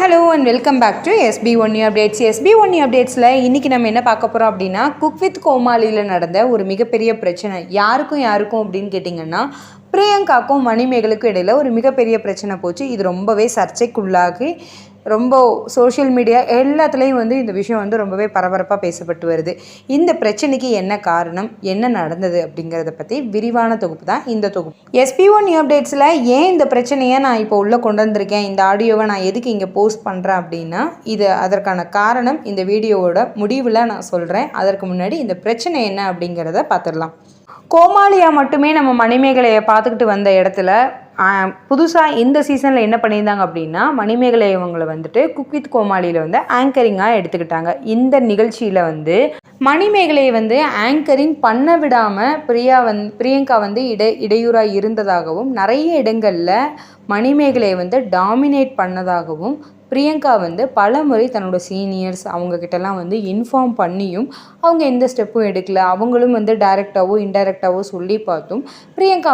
Hello and welcome back to SB1 updates. SB1 அப்டேட்ஸில் இன்றைக்கி நம்ம என்ன பார்க்க போகிறோம் அப்படின்னா, குக் வித் கோமாளியில் நடந்த ஒரு மிகப்பெரிய பிரச்சனை. யாருக்கும் அப்படின்னு கேட்டிங்கன்னா, பிரியங்காக்கும் மணிமேகலுக்கும் இடையில் ஒரு மிகப்பெரிய பிரச்சனை போச்சு. இது ரொம்பவே சர்ச்சைக்குள்ளாகி ரொம்ப சோஷியல் மீடியா எல்லாத்துலேயும் இந்த விஷயம் ரொம்பவே பரபரப்பாக பேசப்பட்டு வருது. இந்த பிரச்சனைக்கு என்ன காரணம், என்ன நடந்தது அப்படிங்கிறத பற்றி விரிவான தொகுப்பு தான் இந்த தொகுப்பு. SB1 அப்டேட்ஸில் ஏன் இந்த பிரச்சனையை நான் இப்போ உள்ளே கொண்டு வந்திருக்கேன், இந்த ஆடியோவை நான் எதுக்கு இங்கே போஸ்ட் பண்ணுறேன் அப்படின்னா, அதற்கான காரணம் இந்த வீடியோவோட முடிவில் நான் சொல்கிறேன். அதற்கு முன்னாடி இந்த பிரச்சனை என்ன அப்படிங்கிறத பார்த்துடலாம். கோமாளியாக மட்டுமே நம்ம மணிமேகலையை பார்த்துக்கிட்டு வந்த இடத்துல புதுசாக இந்த சீசனில் என்ன பண்ணியிருந்தாங்க அப்படின்னா, மணிமேகலை இவங்களை குக் வித் கோமாளியில் ஆங்கரிங்காக எடுத்துக்கிட்டாங்க. இந்த நிகழ்ச்சியில் மணிமேகலையை ஆங்கரிங் பண்ண விடாமல் பிரியங்கா இடையூறாக இருந்ததாகவும், நிறைய இடங்களில் மணிமேகலையை டாமினேட் பண்ணதாகவும், பிரியங்கா பல முறை தன்னோட சீனியர்ஸ் அவங்கக்கிட்டலாம் இன்ஃபார்ம் பண்ணியும் அவங்க எந்த ஸ்டெப்பும் எடுக்கல. அவங்களும் டைரெக்டாகவோ இன்டைரக்டாகவோ சொல்லி பார்த்தும் பிரியங்கா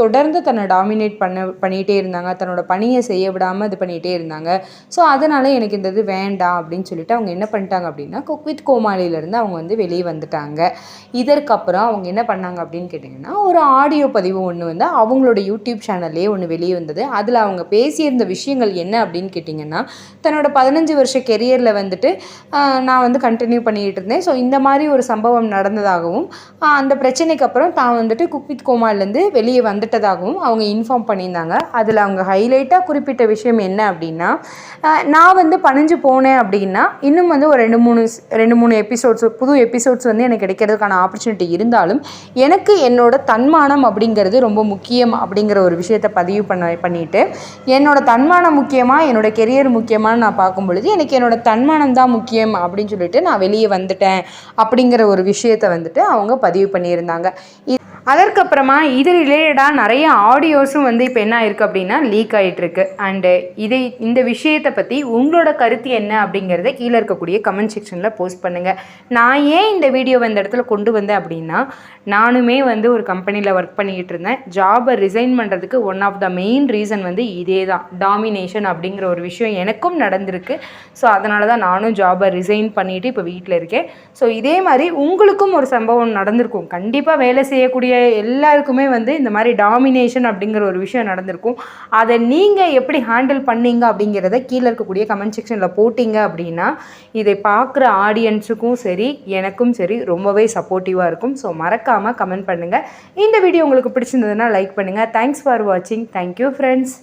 தொடர்ந்து தன்னை டாமினேட் பண்ணிகிட்டே இருந்தாங்க. தன்னோட பணியை செய்ய விடாமல் இது பண்ணிகிட்டே இருந்தாங்க. ஸோ அதனால் எனக்கு இந்த இது வேண்டாம் அப்படின்னு சொல்லிட்டு அவங்க என்ன பண்ணிட்டாங்க அப்படின்னா, குக் வித் கோமாளியிலேருந்து அவங்க வெளியே வந்துட்டாங்க. இதற்கப்புறம் அவங்க என்ன பண்ணாங்க அப்படின்னு கேட்டிங்கன்னா, ஒரு ஆடியோ பதிவு ஒன்று அவங்களோட யூடியூப் சேனல்லே ஒன்று வெளியே வந்தது. அதில் அவங்க பேசியிருந்த விஷயங்கள் என்ன அப்படின்னு கேட்டிங்கன்னா, தன்னோட 15 வருஷ கெரியரில் நான் கண்டினியூ பண்ணிகிட்டு இருந்தேன். ஸோ இந்த மாதிரி ஒரு சம்பவம் நடந்ததாகவும், அந்த பிரச்சனைக்கு அப்புறம் தான் குக் வித் கோமாளிலேருந்து வெளியே வந்துட்டதாகவும் அவங்க இன்ஃபார்ம் பண்ணியிருந்தாங்க. அதில் அவங்க ஹைலைட்டாக குறிப்பிட்ட விஷயம் என்ன அப்படின்னா, நான் பணிஞ்சு போனேன் அப்படின்னா இன்னும் ஒரு ரெண்டு மூணு எபிசோட்ஸ் புது எபிசோட்ஸ் எனக்கு கிடைக்கிறதுக்கான ஆப்பர்ச்சுனிட்டி இருந்தாலும், எனக்கு என்னோட தன்மானம் அப்படிங்கிறது ரொம்ப முக்கியம் அப்படிங்கிற ஒரு விஷயத்தை பதிவு பண்ணிவிட்டு, என்னோட தன்மானம் முக்கியமாக என்னோட கெரியர் முக்கியமானு நான் பார்க்கும் பொழுது எனக்கு என்னோட தன்மானம் தான் முக்கியம் அப்படின்னு சொல்லிட்டு நான் வெளியே வந்துட்டேன் அப்படிங்கிற ஒரு விஷயத்தை அவங்க பதிவு பண்ணியிருந்தாங்க. அதற்கப்புறமா இது ரிலேட்டடாக நிறைய ஆடியோஸும் இப்போ என்ன ஆயிருக்கு அப்படின்னா லீக் ஆகிட்டுருக்கு. அண்டு இந்த விஷயத்தை பற்றி உங்களோட கருத்து என்ன அப்படிங்கிறத கீழே இருக்கக்கூடிய கமெண்ட் செக்ஷனில் போஸ்ட் பண்ணுங்கள். நான் ஏன் இந்த வீடியோவை இந்த இடத்துல கொண்டு வந்தேன் அப்படின்னா, நானுமே ஒரு கம்பெனியில் ஒர்க் பண்ணிக்கிட்டு இருந்தேன். ஜாபை ரிசைன் பண்ணுறதுக்கு one of the main reason இதே தான், டாமினேஷன் அப்படிங்கிற ஒரு விஷயம் எனக்கும் நடந்திருக்கு. ஸோ அதனால தான் நானும் ஜாபை ரிசைன் பண்ணிவிட்டு இப்போ வீட்டில் இருக்கேன். ஸோ இதே மாதிரி உங்களுக்கும் ஒரு சம்பவம் நடந்திருக்கும். கண்டிப்பாக வேலை செய்யக்கூடிய எல்லாருக்குமே இந்த மாதிரி டாமினேஷன் அப்படிங்கிற ஒரு விஷயம் நடந்திருக்கும். அதை நீங்கள் எப்படி ஹேண்டில் பண்ணீங்க அப்படிங்கிறத கீழே இருக்கக்கூடிய கமெண்ட் செக்ஷனில் போட்டிங்க அப்படின்னா, இதை பார்க்குற ஆடியன்ஸுக்கும் சரி எனக்கும் சரி ரொம்பவே சப்போர்ட்டிவாக இருக்கும். ஸோ மறக்காமல் கமெண்ட் பண்ணுங்கள். இந்த வீடியோ உங்களுக்கு பிடிச்சிருந்ததுன்னா லைக் பண்ணுங்கள். தேங்க்ஸ் ஃபார் வாட்சிங். Thank you friends.